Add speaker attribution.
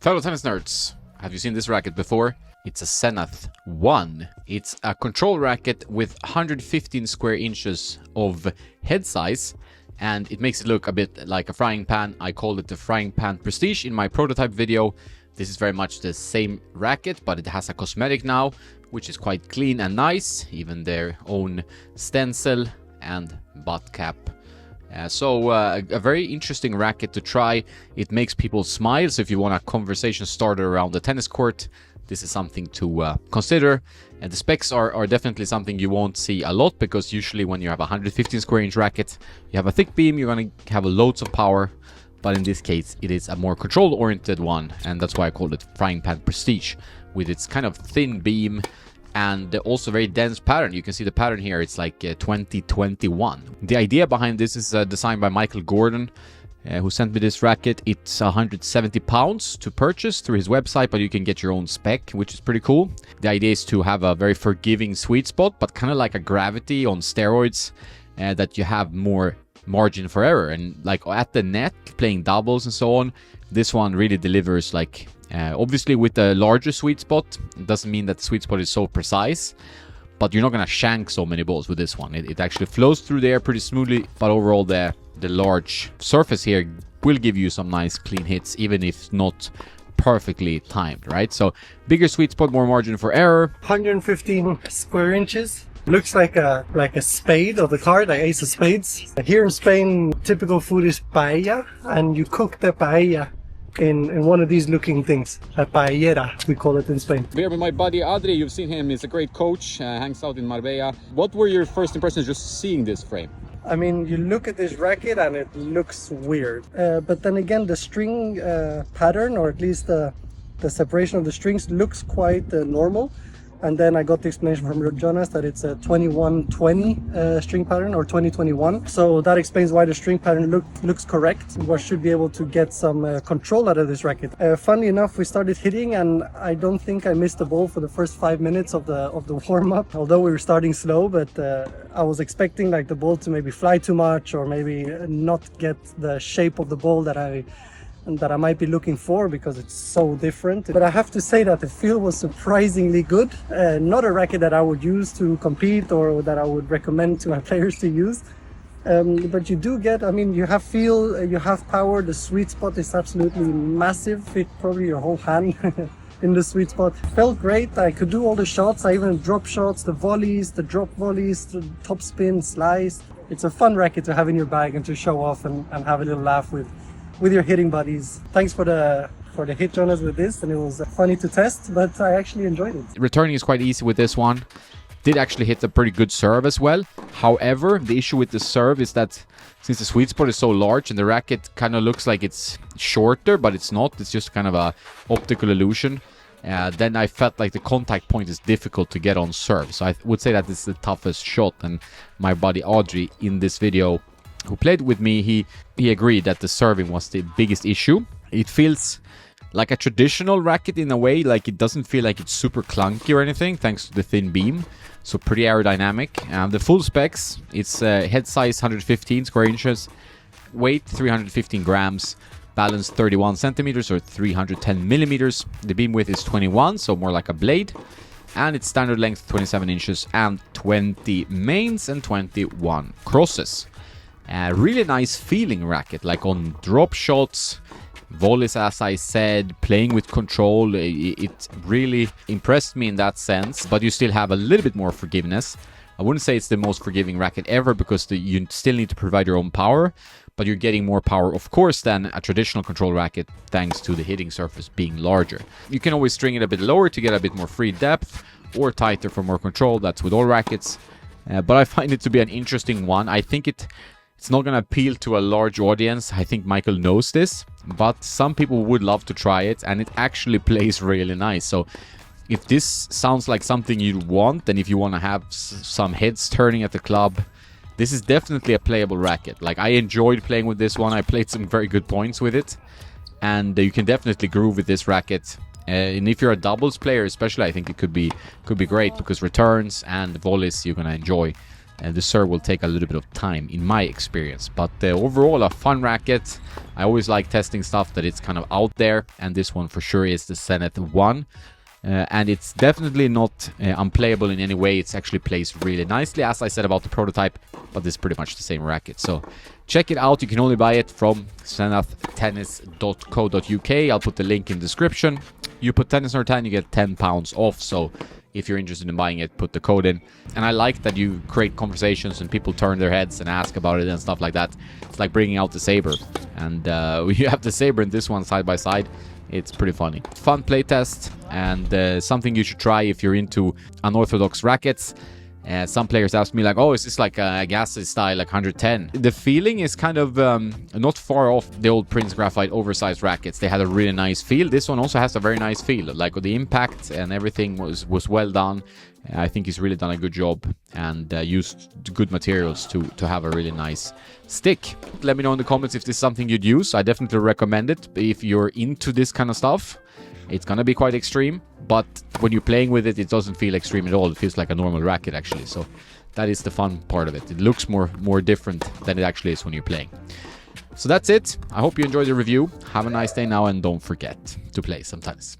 Speaker 1: Fellow tennis nerds, have you seen this racket before? It's a ZENATH 1. It's a control racket with 115 square inches of head size, and it makes it look a bit like a frying pan. I called it the Frying Pan Prestige in my prototype video. This is very much the same racket, but it has a cosmetic now, which is quite clean and nice. Even their own stencil and butt cap. A very interesting racket to try. It makes people smile, so if you want a conversation starter around the tennis court, this is something to consider. And the specs are definitely something you won't see a lot, because usually when you have a 115 square inch racket, you have a thick beam, you're going to have loads of power. But in this case, it is a more control-oriented one, and that's why I called it Frying Pan Prestige, with its kind of thin beam and also very dense pattern. You can see the pattern here. It's like 2021. The idea behind this is designed by Michael Gordon, who sent me this racket. It's 170 pounds to purchase through his website, but you can get your own spec, which is pretty cool. The idea is to have a very forgiving sweet spot, but kind of like a Gravity on steroids, that you have more margin for error. And like at the net, playing doubles and so on, this one really delivers. Like obviously with the larger sweet spot, it doesn't mean that the sweet spot is so precise, but you're not going to shank so many balls with this one. It actually flows through the air pretty smoothly, but overall the large surface here will give you some nice clean hits, even if not perfectly timed, right? So bigger sweet spot, more margin for error.
Speaker 2: 115 square inches. Looks like a spade of the card, like ace of spades. Here in Spain, typical food is paella, and you cook the paella in one of these looking things, a paellera, we call it in Spain.
Speaker 1: Here with my buddy Adri. You've seen him. He's a great coach, hangs out in Marbella. What were your first impressions just seeing this frame?
Speaker 2: I mean, you look at this racket and it looks weird, but then again, the string pattern, or at least the separation of the strings, looks quite normal. And then I got the explanation from Jonas that it's a 21-20 string pattern, or 20-21. So that explains why the string pattern looks correct. We should be able to get some control out of this racket. Funnily enough, we started hitting, and I don't think I missed the ball for the first 5 minutes of the warm-up. Although we were starting slow, but I was expecting like the ball to maybe fly too much, or maybe not get the shape of the ball that I might be looking for, because it's so different. But I have to say that the feel was surprisingly good. Not a racket that I would use to compete, or that I would recommend to my players to use. But you do get, I mean, you have feel, you have power. The sweet spot is absolutely massive. Fit probably your whole hand in the sweet spot. Felt great. I could do all the shots. I even drop shots, the volleys, the drop volleys, the top spin, slice. It's a fun racket to have in your bag and to show off and have a little laugh with your hitting buddies. Thanks for the hit, Jonas, with this, and it was funny to test, but I actually enjoyed it.
Speaker 1: Returning is quite easy with this one. Did actually hit a pretty good serve as well. However, the issue with the serve is that since the sweet spot is so large and the racket kind of looks like it's shorter, but it's not. It's just kind of a optical illusion. Then I felt like the contact point is difficult to get on serve. So I would say that this is the toughest shot. And my buddy Audrey in this video, who played with me, he agreed that the serving was the biggest issue. It feels like a traditional racket in a way. Like it doesn't feel like it's super clunky or anything, thanks to the thin beam. So pretty aerodynamic. The full specs, it's head size 115 square inches, weight 315 grams, balance 31 centimeters or 310 millimeters. The beam width is 21, so more like a blade. And its standard length 27 inches and 20 mains and 21 crosses. Really nice feeling racket, like on drop shots, volleys, as I said, playing with control. It really impressed me in that sense, but you still have a little bit more forgiveness. I wouldn't say it's the most forgiving racket ever, because you still need to provide your own power, but you're getting more power, of course, than a traditional control racket, thanks to the hitting surface being larger. You can always string it a bit lower to get a bit more free depth, or tighter for more control. That's with all rackets. But I find it to be an interesting one. I think it's not going to appeal to a large audience. I think Michael knows this, but some people would love to try it, and it actually plays really nice. So if this sounds like something you want, and if you want to have some heads turning at the club, this is definitely a playable racket. Like, I enjoyed playing with this one. I played some very good points with it, and you can definitely groove with this racket. And if you're a doubles player especially, I think it could be great, because returns and volleys you're going to enjoy and the serve will take a little bit of time in my experience. But overall, a fun racket. I always like testing stuff that it's kind of out there, and this one for sure is the ZENATH 1. And it's definitely not unplayable in any way. It's actually plays really nicely, as I said about the prototype, but it's pretty much the same racket. So check it out. You can only buy it from zenathtennis.co.uk. I'll put the link in the description. You put tennis or 10, you get £10 off. So if you're interested in buying it, put the code in. And I like that you create conversations and people turn their heads and ask about it and stuff like that. It's like bringing out the saber. And you have the saber and this one side by side. It's pretty funny. Fun playtest, and something you should try if you're into unorthodox rackets. Some players ask me like, oh, is this like a Gasset style, like 110? The feeling is kind of not far off the old Prince Graphite oversized rackets. They had a really nice feel. This one also has a very nice feel. Like the impact and everything was well done. I think he's really done a good job and used good materials to have a really nice stick. Let me know in the comments if this is something you'd use. I definitely recommend it if you're into this kind of stuff. It's gonna be quite extreme, but when you're playing with it, it doesn't feel extreme at all. It feels like a normal racket actually. So that is the fun part of it. It looks more different than it actually is when you're playing. So that's it. I hope you enjoyed the review. Have a nice day now, and don't forget to play some tennis.